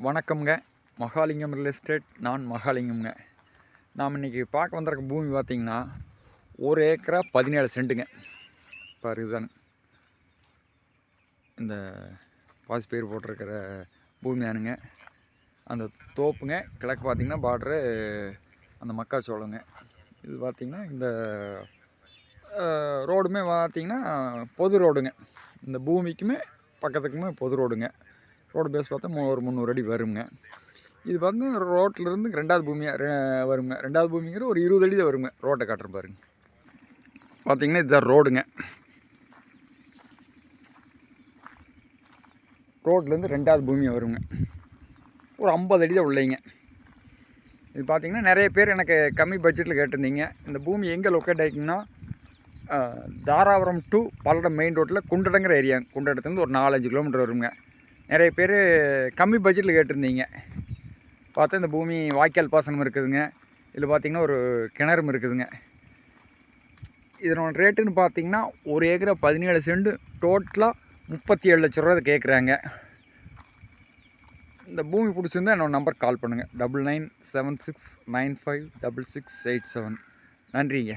வணக்கம்ங்க. Mahalingam real estate. நான் மகாலிங்கம்ங்க. நாம் இன்றைக்கி பார்க்க வந்திருக்க பூமி பார்த்திங்கன்னா 1 ஏக்கரா 17 சென்ட்டுங்க. பாரு இதுதாங்க இந்த பாசிப்பயிர் போட்டிருக்கிற பூமியானுங்க. அந்த தோப்புங்க. கிழக்கு பார்த்திங்கன்னா பார்டரு அந்த மக்காச்சோளங்க. இது பார்த்திங்கன்னா இந்த ரோடுமே பார்த்திங்கன்னா பொது ரோடுங்க. இந்த பூமிக்குமே பக்கத்துக்குமே பொது ரோடுங்க. ரோடு பேஸ் பார்த்தா ஒரு 300 அடி வருங்க. இது வந்து ரோட்லேருந்து 2வது பூமியாக வருங்க. 2வது பூமிங்கிற ஒரு 20 அடி தான் வருங்க. ரோட்டை காட்டுறேன் பாருங்க. பார்த்திங்கன்னா இதுதான் ரோடுங்க. ரோட்லேருந்து 2வது பூமியாக வருங்க. ஒரு 50 அடி தான் உள்ளேங்க. இது பார்த்திங்கன்னா நிறைய பேர் எனக்கு கம்மி பட்ஜெட்டில் கேட்டிருந்தீங்க. இந்த பூமி எங்கே லொக்கேட் ஆகிக்குன்னா தாராபுரம் டு பல்லடம் மெயின் ரோட்டில் குண்டடங்கிற ஏரியா. குண்டடத்துலேருந்து ஒரு 4-5 கிலோமீட்டர் வருங்க. நிறைய பேர் கம்மி பட்ஜெட்டில் கேட்டிருந்தீங்க. பார்த்தா இந்த பூமி வாய்க்கால் பாசனம் இருக்குதுங்க. இதில் பார்த்திங்கன்னா ஒரு கிணறும் இருக்குதுங்க. இதனோட ரேட்டுன்னு பார்த்திங்கன்னா 1 ஏக்கரா 17 சென்ட் டோட்டலாக 37 லட்ச ரூபா கேட்குறாங்க. இந்த பூமி பிடிச்சிருந்தா என்னோடய நம்பருக்கு கால் பண்ணுங்கள். 9976956687. நன்றிங்க.